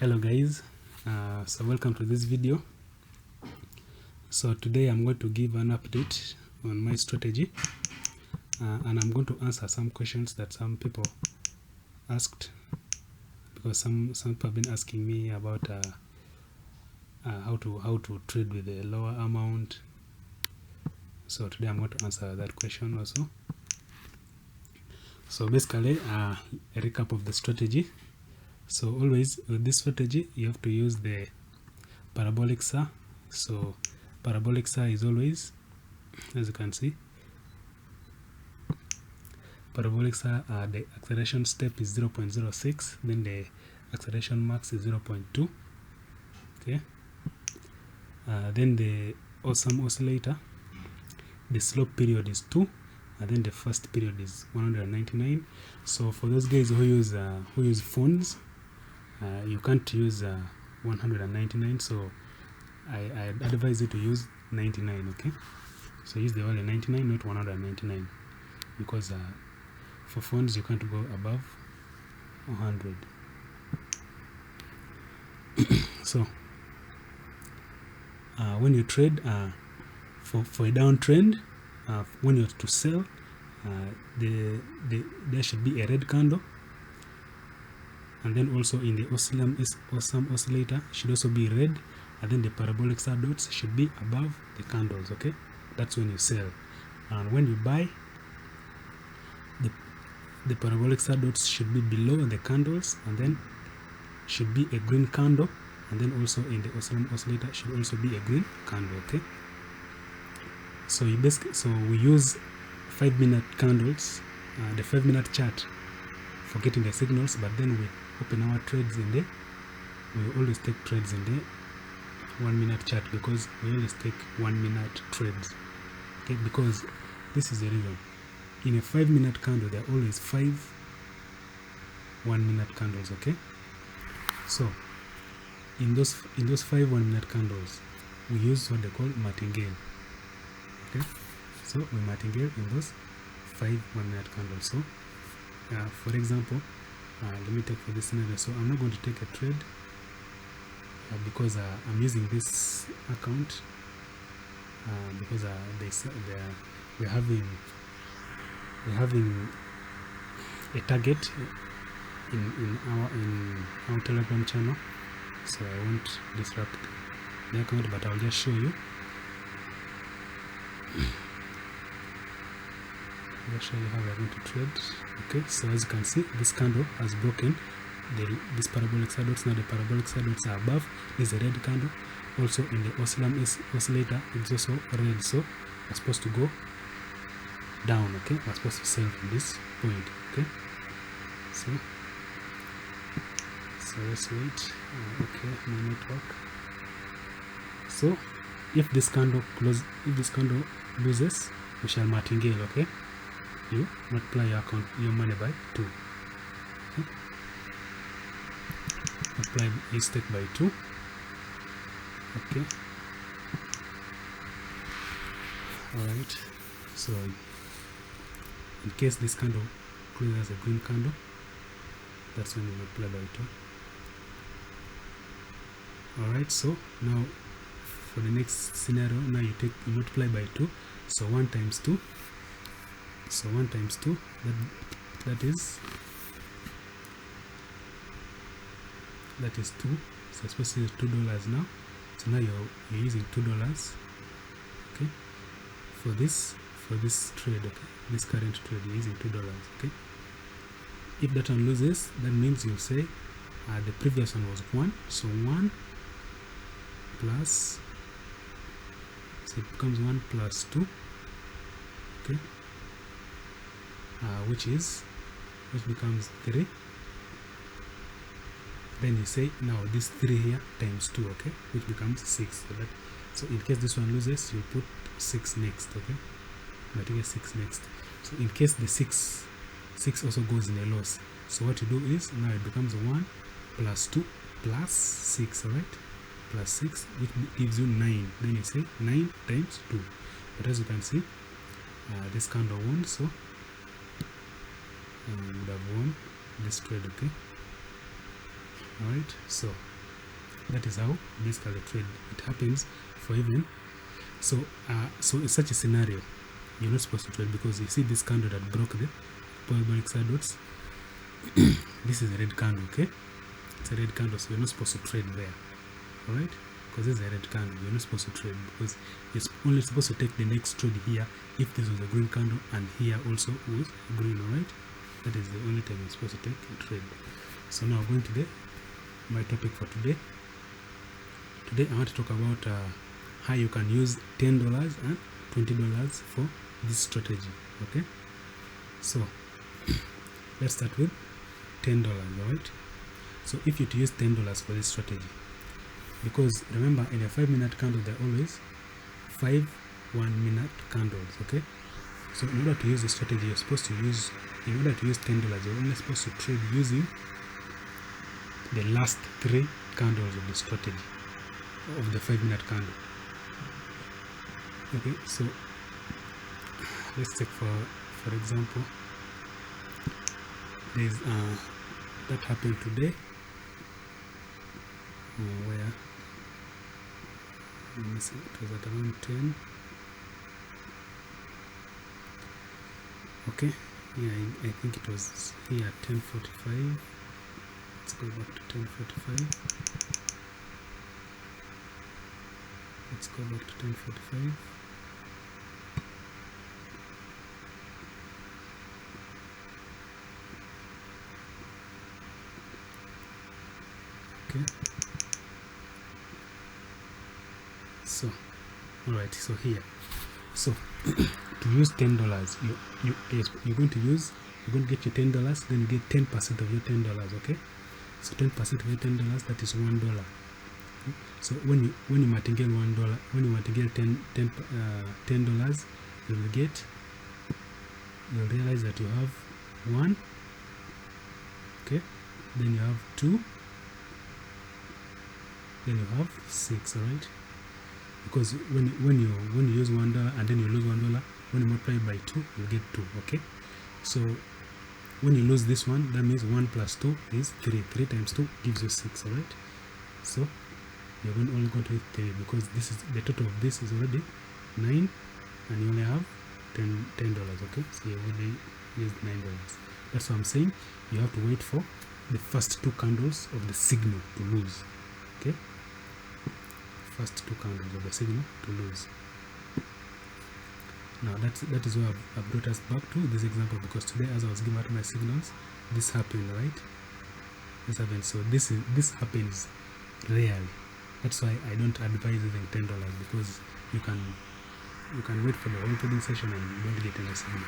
Hello guys, so welcome to this video. So today I'm going to give an update on my strategy, and I'm going to answer some questions that some people asked, because some people have been asking me about how to trade with a lower amount. So today I'm going to answer that question also. So basically, a recap of the strategy. So always with this strategy you have to use the parabolic SAR. So parabolic SAR is always, as you can see, parabolic SAR, the acceleration step is 0.06, then the acceleration max is 0.2. Okay, then the awesome oscillator, the slope period is 2, and then the first period is 199. So for those guys who use phones, you can't use 199, so I advise you to use 99. Okay, so use the only 99, not 199, because for phones you can't go above 100. So when you trade for a downtrend, when you're to sell, there should be a red candle, and then also in the awesome oscillator should also be red, and then the parabolic SAR dots should be above the candles. Okay, that's when you sell. And when you buy, the parabolic SAR dots should be below the candles, and then should be a green candle, and then also in the awesome oscillator should also be a green candle. Okay, so we use 5-minute candles, the 5-minute chart for getting the signals, but then we open our trades in the, we always take trades in the 1-minute chart, because we always take 1-minute trades. Okay, because this is the reason. In a 5-minute candle there are always 5 1-minute candles. Okay, so in those 5 1-minute candles we use what they call martingale. Okay, so we martingale in those 5 1-minute candles. So for example, let me take for this scenario. So I'm not going to take a trade because I'm using this account because we're having a target in our Telegram channel, so I won't disrupt the account, but I'll just show you. I'll show you how we're going to trade. Okay, so as you can see, this candle has broken this parabolic SAR dots. Now the parabolic SAR dots are above. There's a red candle. Also in the oscillator, it's also red. So we're supposed to go down. Okay, we're supposed to sell from this point. Okay, so let's wait. Okay, my network. So if this candle loses, we shall martingale. Okay, you multiply your money by 2. Okay, multiply your stake by 2. Okay, alright, so in case this candle closes as a green candle, that's when you multiply by 2. Alright, so now for the next scenario, now you multiply by 2. So 1 times 2, so 1 times 2, that is 2. So supposed to use $2 now. So now you're using $2. Okay, for this trade. Okay, this current trade you're using $2. Okay, if that one loses, that means you'll say the previous one was 1, so 1 plus, so it becomes 1 plus 2. Okay, which becomes 3. Then you say now this 3 here times 2. Okay, which becomes 6. So in case this one loses, you put 6 next. Okay, but you get 6 next. So in case the 6 also goes in a loss, so what you do is now it becomes 1 plus 2 plus 6. All right, plus 6, which gives you 9. Then you say 9 times 2. But as you can see, this candle won, so would have won this trade. Okay, alright, so that is how basically trade it happens for even so in such a scenario you're not supposed to trade, because you see this candle that broke the parabolic saddles. This is a red candle, okay? It's a red candle, so you're not supposed to trade there, all right? Because this is a red candle, you're not supposed to trade, because you're only supposed to take the next trade here if this was a green candle and here also was green, all right? That is the only time you're supposed to take a trade. So now going to my topic for today. Today I want to talk about how you can use $10 and $20 for this strategy, okay? So let's start with $10, all right? So if you use $10 for this strategy, because remember in a 5-minute candle there are always 5 1-minute candles, okay? So in order to use the strategy, you're supposed to use, in order to use $10, you're only supposed to trade using the last 3 candles of the strategy of the 5-minute candle. Okay, so let's take for example, there's that happened today where let me see, it was at around 10. Okay, yeah, I think it was here at 10:45. Let's go back to 10:45. Let's go back to 10:45. Okay. So, all right. So here, so to use $10, you're going to get your $10. Then you get 10% of your $10. Okay. So 10% of your $10, that is $1. So when you martingale $1, when you martingale $10, you'll realize that you have 1. Okay. Then you have 2. Then you have 6. All right. Because when you use $1 and then you lose $1, when you multiply by 2, you get 2. Okay. So when you lose this one, that means 1 plus 2 is 3. 3 times 2 gives you 6. All right. So you're only going to use 3, because this is the total of this is already 9, and you only have $10. Okay. So you already used $9. That's what I'm saying. You have to wait for the first 2 candles of the signal to lose. Okay. First 2 candles of the signal to lose. Now that is why I've brought us back to this example, because today as I was giving out my signals, this happened, right? This happened. So this happens rarely. That's why I don't advise using $10, because you can wait for the whole trading session and you don't get any signal.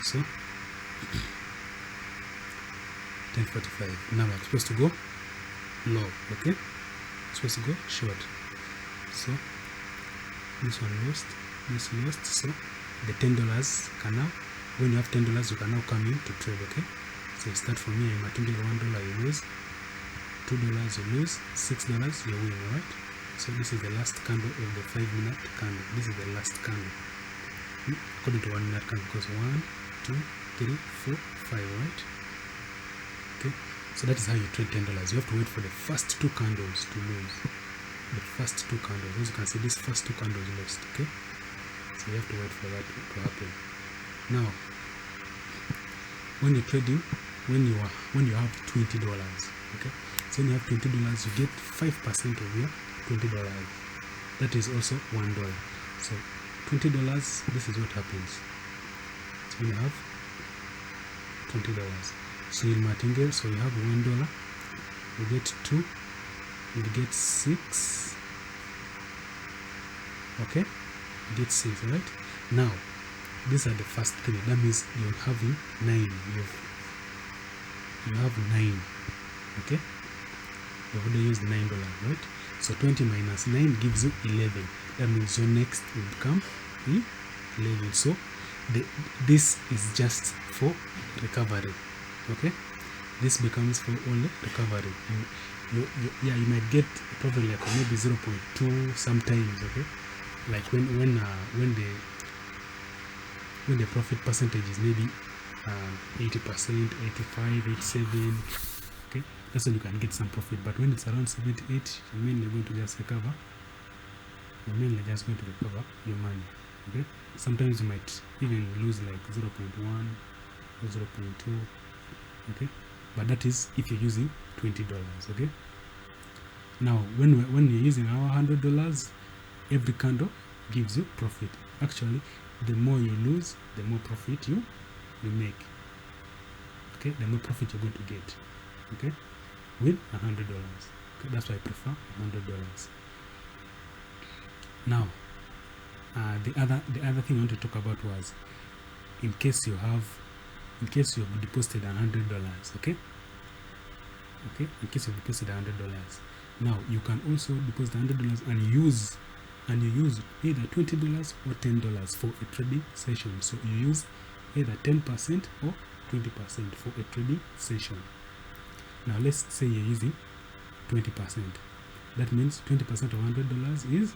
So 10:45. Now we're supposed to go low, okay? Supposed to go short. So this one lost, this lost. So the $10 can now, when you have $10, you can now come in to trade, okay? So you start from here, martingale $1, you lose, $2 you lose, $6 you win, alright? So this is the last candle of the 5-minute candle. This is the last candle according to 1-minute candle, because 1, 2, 3, 4, 5, right? Okay, so that is how you trade $10. You have to wait for the first 2 candles to lose. The first 2 candles, as you can see, these first 2 candles lost. Okay, so you have to wait for that to happen. Now when you're trading, when you have $20, okay, so when you have $20, you get 5% of your $20. That is also $1. So $20, this is what happens. So when you have $20, so in martingale, so you have $1, you get 2, you get 6, okay, you get 6, right? Now these are the first 3. That means you're having 9. You have 9, okay? You've already used $9, right? So 20 minus 9 gives you 11. That means your next will become 11. So this is just for recovery, okay? This becomes for only recovery. You might get probably like maybe 0.2 sometimes, okay? Like when the profit percentage is maybe 80%, 85, 87, okay? That's when you can get some profit. But when it's around 78, you're mainly going to just recover. You're mainly just going to recover your money. Okay. Sometimes you might even lose like 0.1 or 0.2. Okay. But that is if you're using $20. Okay. Now, when you're using our $100, every candle gives you profit. Actually, the more you lose, the more profit you make. Okay, the more profit you're going to get. Okay, with $100. Okay, that's why I prefer $100. Now, the other thing I want to talk about was in case you have deposited $100. Okay, in case you've deposited $100. Now you can also deposit $100 and you use either $20 or $10 for a trading session. So you use either 10% or 20% for a trading session. Now let's say you're using 20%. That means 20% of $100 is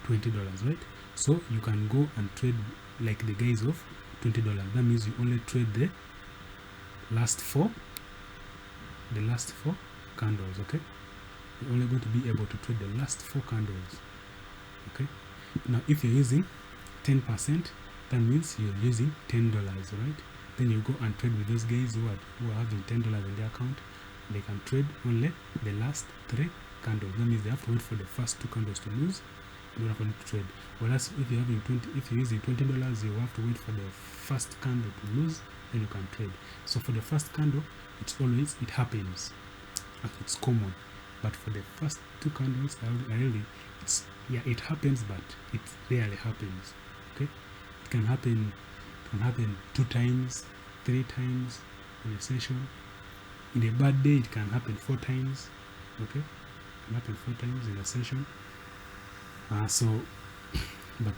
$20, right? So you can go and trade like the guys of $20. That means you only trade the last four candles. Okay, you're only going to be able to trade the last 4 candles. Okay, now if you're using 10%, that means you're using $10, right? Then you go and trade with those guys who are having $10 in their account. They can trade only the last 3 candles. That means they have to wait for the first 2 candles to lose in order for them to trade. Whereas if you're using $20, you have to wait for the first candle to lose, then you can trade. So for the first candle, it happens. It's common. But for the first 2 candles, it happens, but it rarely happens. Okay, it can happen 2 times, 3 times in a session. In a bad day, it can happen 4 times. Okay, it can happen 4 times in a session. But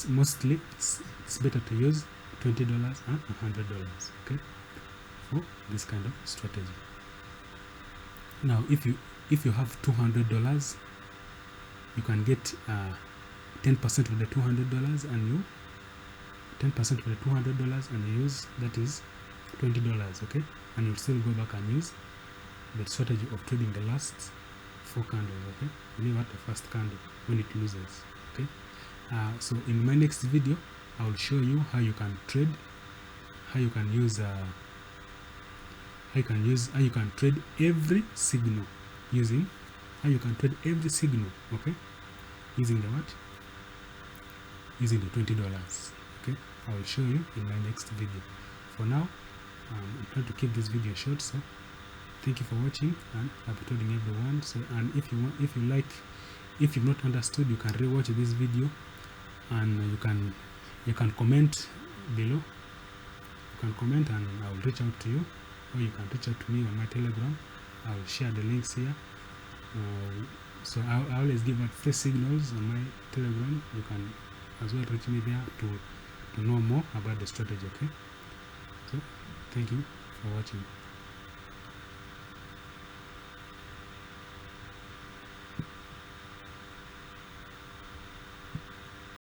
mostly it's better to use $20 and $100. Okay, for this kind of strategy. Now, if you have $200, you can get 10% of the $200 and 10% of the $200 and you use, that is $20. Okay, and you'll still go back and use the strategy of trading the last 4 candles. Okay, leave at the first candle when it loses. Okay, so in my next video I will show you how you can trade, how you can trade every signal using okay, using the what? Using the $20. Okay, I will show you in my next video. For now, I'm trying to keep this video short, so thank you for watching, and I'll be telling everyone. So, and if you've not understood, you can rewatch this video, and you can comment below. You can comment and I will reach out to you, or you can reach out to me on my Telegram. I will share the links here. So I always give out free signals on my Telegram. You can as well reach me there to know more about the strategy. Okay, so thank you for watching.